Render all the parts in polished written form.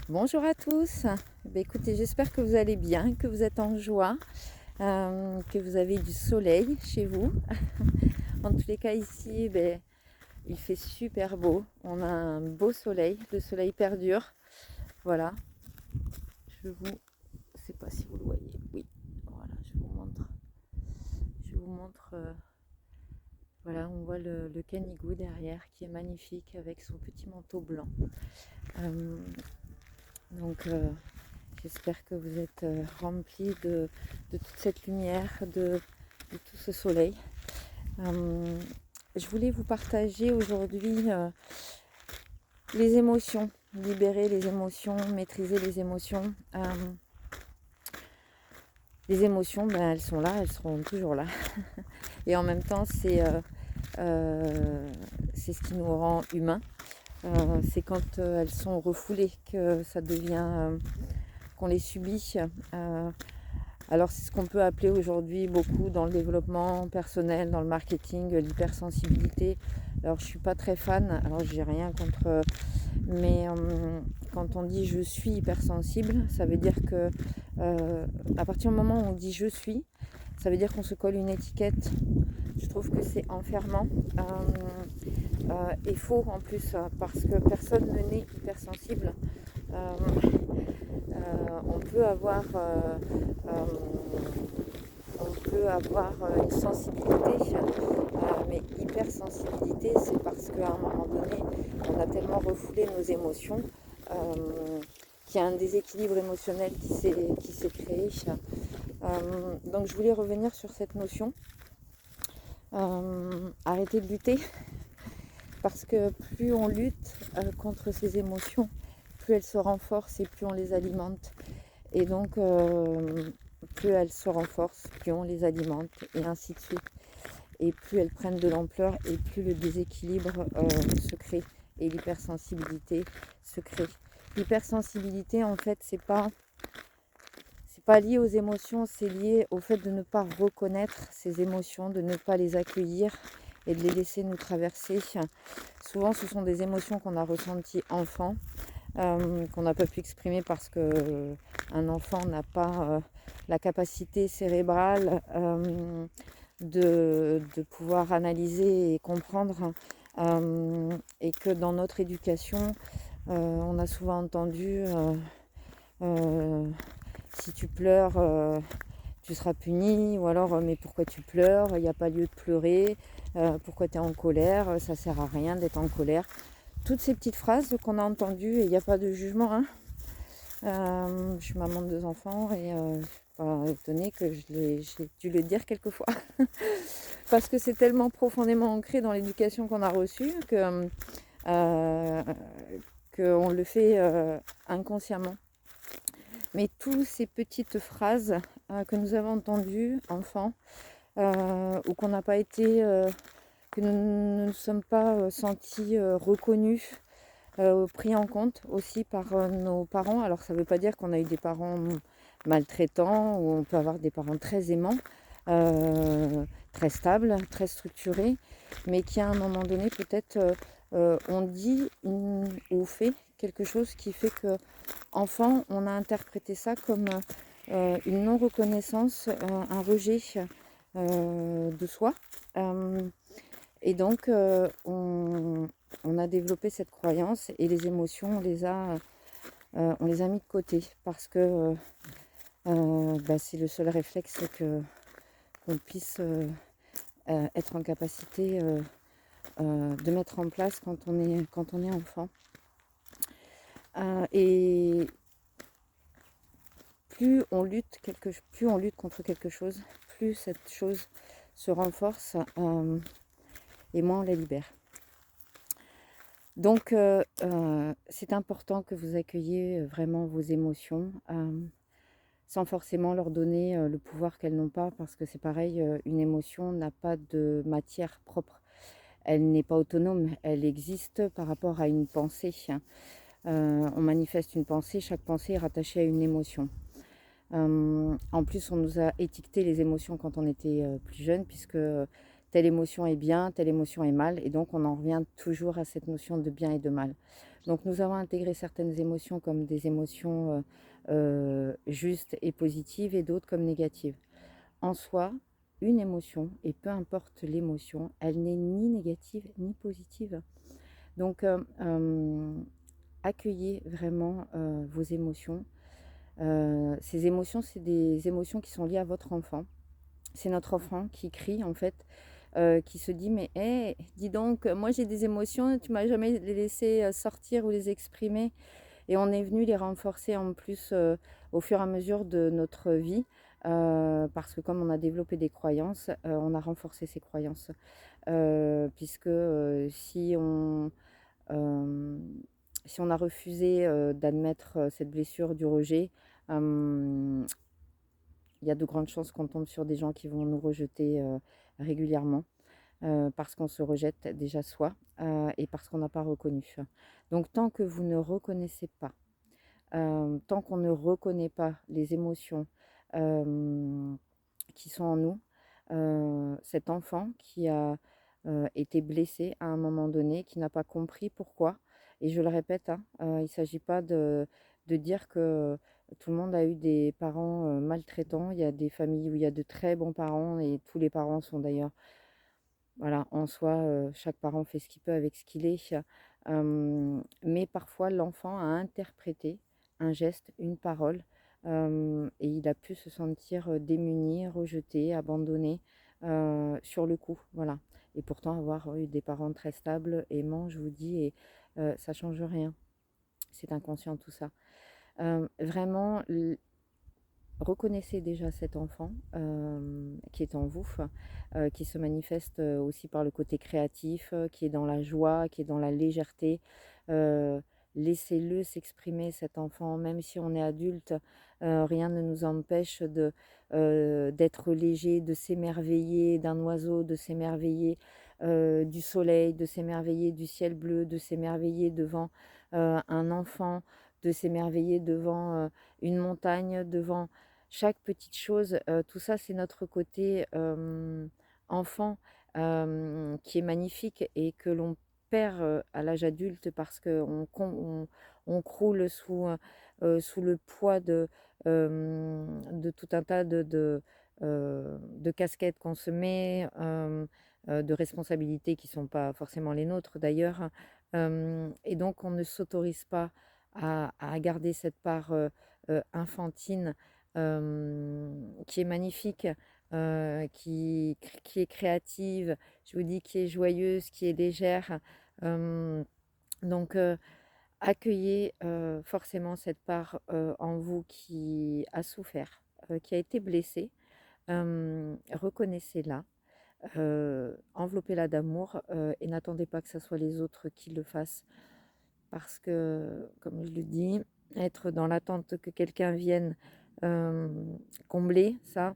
Bonjour à tous. Écoutez, j'espère que vous allez bien, que vous êtes en joie, que vous avez du soleil chez vous. En tous les cas, ici, il fait super beau. On a un beau soleil. Le soleil perdure. Voilà. Je sais pas si vous le voyez. Oui. Voilà, je vous montre. Voilà, on voit le canigou derrière qui est magnifique avec son petit manteau blanc. Euh, donc, j'espère que vous êtes remplis de toute cette lumière, de tout ce soleil. Je voulais vous partager aujourd'hui les émotions, libérer les émotions, maîtriser les émotions. Les émotions, elles sont là, elles seront toujours là. Et en même temps, c'est ce qui nous rend humains. C'est quand elles sont refoulées que ça devient qu'on les subit. Alors c'est ce qu'on peut appeler aujourd'hui beaucoup dans le développement personnel, dans le marketing, l'hypersensibilité. Alors je suis pas très fan, alors j'ai rien contre, mais quand on dit je suis hypersensible, ça veut dire que à partir du moment où on dit je suis, ça veut dire qu'on se colle une étiquette. Je trouve que c'est enfermant et faux en plus parce que personne ne naît hypersensible. Euh, on peut avoir une sensibilité, mais hypersensibilité, c'est parce qu'à un moment donné, on a tellement refoulé nos émotions qu'il y a un déséquilibre émotionnel qui s'est créé. Donc je voulais revenir sur cette notion. Arrêter de lutter, parce que plus on lutte contre ces émotions, plus elles se renforcent et plus on les alimente. Et donc, plus elles se renforcent, plus on les alimente, et ainsi de suite. Et plus elles prennent de l'ampleur, et plus le déséquilibre se crée, et l'hypersensibilité se crée. L'hypersensibilité, en fait, c'est pas lié aux émotions, c'est lié au fait de ne pas reconnaître ces émotions, de ne pas les accueillir et de les laisser nous traverser. Souvent, ce sont des émotions qu'on a ressenties enfant, qu'on n'a pas pu exprimer parce que un enfant n'a pas la capacité cérébrale de pouvoir analyser et comprendre, et que dans notre éducation, on a souvent entendu si tu pleures, tu seras puni, ou alors mais pourquoi tu pleures, il n'y a pas lieu de pleurer, pourquoi tu es en colère, ça sert à rien d'être en colère. Toutes ces petites phrases qu'on a entendues, et il n'y a pas de jugement, hein. Je suis maman de 2 enfants et je suis pas étonnée que j'ai dû le dire quelquefois. Parce que c'est tellement profondément ancré dans l'éducation qu'on a reçue euh, qu'on le fait inconsciemment. Mais toutes ces petites phrases que nous avons entendues enfants, ou qu'on n'a pas été, que nous ne nous sommes pas sentis reconnus, pris en compte aussi par nos parents. Alors ça ne veut pas dire qu'on a eu des parents maltraitants, ou on peut avoir des parents très aimants, très stables, très structurés, mais qui à un moment donné peut-être ont dit ou fait quelque chose qui fait que enfant on a interprété ça comme une non-reconnaissance, un rejet de soi. Et donc on a développé cette croyance, et les émotions on les a mis de côté parce que c'est le seul réflexe qu'on puisse être en capacité de mettre en place quand on est enfant. Et plus on lutte contre quelque chose, plus cette chose se renforce et moins on la libère. Donc c'est important que vous accueilliez vraiment vos émotions, sans forcément leur donner le pouvoir qu'elles n'ont pas, parce que c'est pareil, une émotion n'a pas de matière propre. Elle n'est pas autonome, elle existe par rapport à une pensée. On manifeste une pensée, chaque pensée est rattachée à une émotion. En plus, on nous a étiqueté les émotions quand on était plus jeune, puisque telle émotion est bien, telle émotion est mal, et donc on en revient toujours à cette notion de bien et de mal. Donc nous avons intégré certaines émotions comme des émotions justes et positives, et d'autres comme négatives. En soi, une émotion, et peu importe l'émotion, elle n'est ni négative ni positive. Donc accueillez vraiment vos émotions. Ces émotions, c'est des émotions qui sont liées à votre enfant. C'est notre enfant qui crie en fait, qui se dit: mais hé, dis donc, moi j'ai des émotions, tu m'as jamais les laissé sortir ou les exprimer. Et on est venu les renforcer en plus au fur et à mesure de notre vie, parce que comme on a développé des croyances, on a renforcé ces croyances. Puisque euh, si on a refusé d'admettre cette blessure du rejet, il y a de grandes chances qu'on tombe sur des gens qui vont nous rejeter régulièrement, parce qu'on se rejette déjà soi, et parce qu'on n'a pas reconnu. Donc tant que vous ne reconnaissez pas, tant qu'on ne reconnaît pas les émotions qui sont en nous, cet enfant qui a été blessé à un moment donné, qui n'a pas compris pourquoi, et je le répète, hein, il ne s'agit pas de dire que tout le monde a eu des parents maltraitants. Il y a des familles où il y a de très bons parents, et tous les parents sont d'ailleurs, voilà, en soi, chaque parent fait ce qu'il peut avec ce qu'il est. Mais parfois, l'enfant a interprété un geste, une parole, et il a pu se sentir démuni, rejeté, abandonné sur le coup. Voilà. Et pourtant, avoir eu des parents très stables, aimants, je vous dis, et ça change rien. C'est inconscient tout ça. Vraiment, reconnaissez déjà cet enfant qui est en vous, qui se manifeste aussi par le côté créatif, qui est dans la joie, qui est dans la légèreté. Euh, Laissez-le s'exprimer, cet enfant, même si on est adulte. Rien ne nous empêche d'être léger, de s'émerveiller d'un oiseau, de s'émerveiller du soleil, de s'émerveiller du ciel bleu, de s'émerveiller devant un enfant, de s'émerveiller devant une montagne, devant chaque petite chose. Tout ça, c'est notre côté enfant, qui est magnifique, et que l'on perd à l'âge adulte, parce qu'on croule sous le poids de tout un tas de casquettes qu'on se met, de responsabilités qui ne sont pas forcément les nôtres d'ailleurs. Et donc on ne s'autorise pas à garder cette part infantine, qui est magnifique, qui est créative, je vous dis, qui est joyeuse, qui est légère. Euh, donc, accueillez forcément cette part en vous qui a souffert, qui a été blessée. Reconnaissez-la, enveloppez-la d'amour, et n'attendez pas que ce soit les autres qui le fassent. Parce que, comme je le dis, être dans l'attente que quelqu'un vienne euh, combler ça,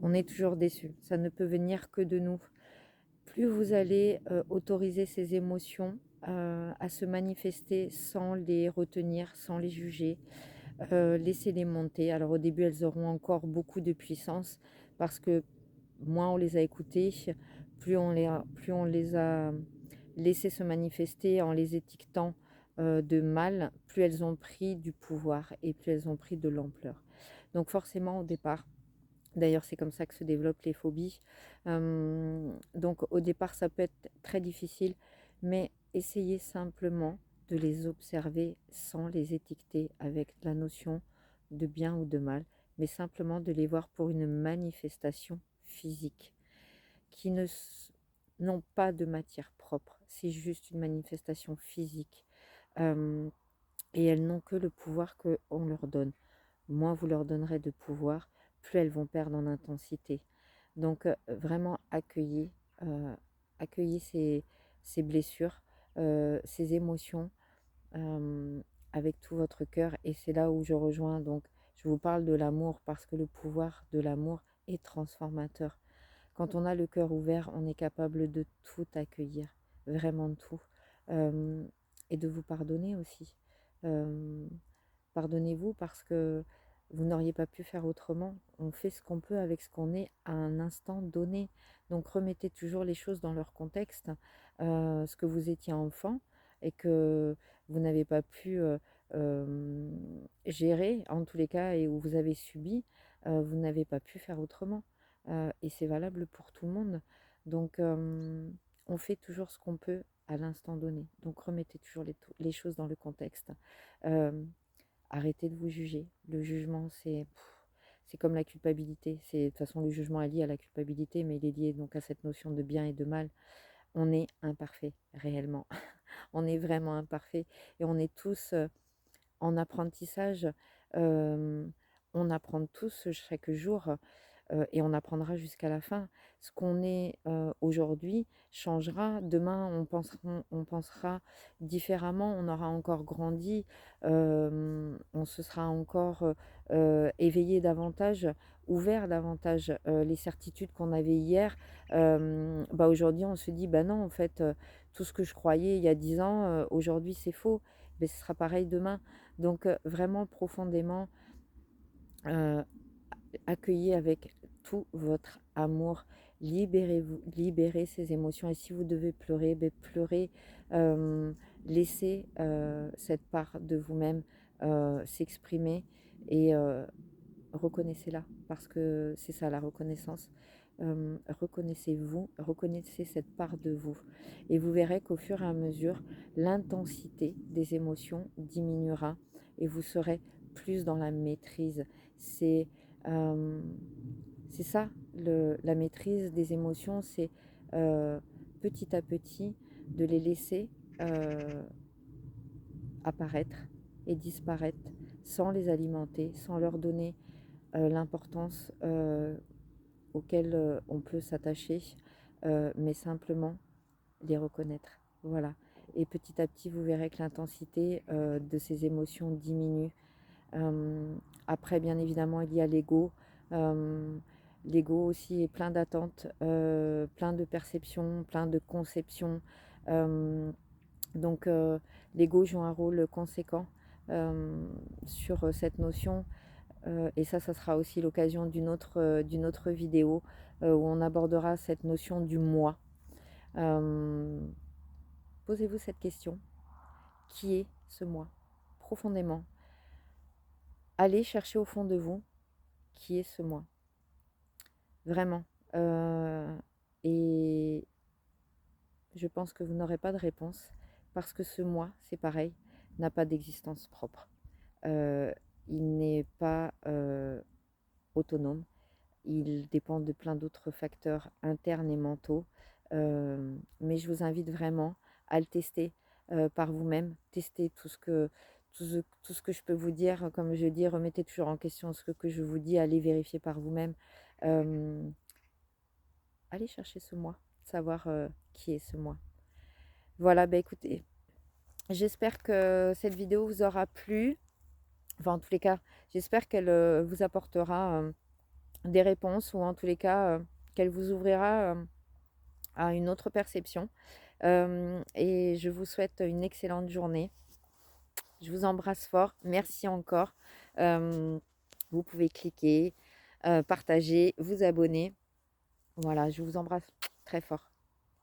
on est toujours déçu. Ça ne peut venir que de nous. Plus vous allez autoriser ces émotions à se manifester sans les retenir, sans les juger, laissez-les monter. Alors au début, elles auront encore beaucoup de puissance, parce que moins on les a écoutées, plus on les a laissées se manifester en les étiquetant de mal, plus elles ont pris du pouvoir, et plus elles ont pris de l'ampleur. Donc forcément, au départ, d'ailleurs c'est comme ça que se développent les phobies, donc au départ ça peut être très difficile, mais essayez simplement de les observer sans les étiqueter avec la notion de bien ou de mal, mais simplement de les voir pour une manifestation physique, qui n'ont pas de matière propre, c'est juste une manifestation physique. Euh, et elles n'ont que le pouvoir qu'on leur donne. Moins vous leur donnerez de pouvoir, plus elles vont perdre en intensité. Donc vraiment accueillez ces blessures, ces émotions, euh, avec tout votre cœur. Et c'est là où je rejoins, donc je vous parle de l'amour, parce que le pouvoir de l'amour est transformateur. Quand on a le cœur ouvert, on est capable de tout accueillir, vraiment tout. Et de vous pardonner aussi. Euh, Pardonnez-vous, parce que vous n'auriez pas pu faire autrement. On fait ce qu'on peut avec ce qu'on est à un instant donné. Donc remettez toujours les choses dans leur contexte. Ce que vous étiez enfant et que vous n'avez pas pu gérer, en tous les cas, et où vous avez subi, vous n'avez pas pu faire autrement. Et c'est valable pour tout le monde. Donc on fait toujours ce qu'on peut à l'instant donné. Donc remettez toujours les choses dans le contexte. Arrêtez de vous juger. Le jugement, c'est comme la culpabilité. De toute façon, le jugement est lié à la culpabilité, mais il est lié donc à cette notion de bien et de mal. On est imparfait, réellement. On est vraiment imparfait. Et on est tous en apprentissage. On apprend tous chaque jour. Et on apprendra jusqu'à la fin. Ce qu'on est aujourd'hui changera. Demain, on pensera différemment, on aura encore grandi, on se sera encore éveillé davantage, ouvert davantage. Les certitudes qu'on avait hier, aujourd'hui, on se dit, bah non, en fait, tout ce que je croyais il y a 10 ans, aujourd'hui, c'est faux. Mais ce sera pareil demain. Donc, vraiment profondément, accueillez avec tout votre amour, libérez-vous, libérez ces émotions. Et si vous devez pleurer, pleurez, laissez cette part de vous-même s'exprimer et reconnaissez-la, parce que c'est ça la reconnaissance. Reconnaissez-vous, reconnaissez cette part de vous. Et vous verrez qu'au fur et à mesure, l'intensité des émotions diminuera et vous serez plus dans la maîtrise. C'est euh, c'est ça, la maîtrise des émotions, c'est petit à petit de les laisser apparaître et disparaître sans les alimenter, sans leur donner l'importance auquel on peut s'attacher, mais simplement les reconnaître. Voilà. Et petit à petit, vous verrez que l'intensité de ces émotions diminue. Après, bien évidemment, il y a l'ego. L'ego aussi est plein d'attentes, plein de perceptions, plein de conceptions. Donc, l'ego joue un rôle conséquent sur cette notion. Et ça sera aussi l'occasion d'une autre vidéo où on abordera cette notion du moi. Posez-vous cette question. Qui est ce moi? Profondément. Allez chercher au fond de vous qui est ce moi. Vraiment. Et je pense que vous n'aurez pas de réponse parce que ce moi, c'est pareil, n'a pas d'existence propre. Il n'est pas autonome. Il dépend de plein d'autres facteurs internes et mentaux. Mais je vous invite vraiment à le tester par vous-même. Tester tout ce que je peux vous dire. Comme je dis, remettez toujours en question ce que je vous dis. Allez vérifier par vous-même. Allez chercher ce moi. Savoir qui est ce moi. Voilà, bah écoutez, j'espère que cette vidéo vous aura plu. Enfin, en tous les cas, j'espère qu'elle vous apportera des réponses ou en tous les cas qu'elle vous ouvrira à une autre perception. Et je vous souhaite une excellente journée. Je vous embrasse fort. Merci encore. Vous pouvez cliquer, partager, vous abonner. Voilà, je vous embrasse très fort.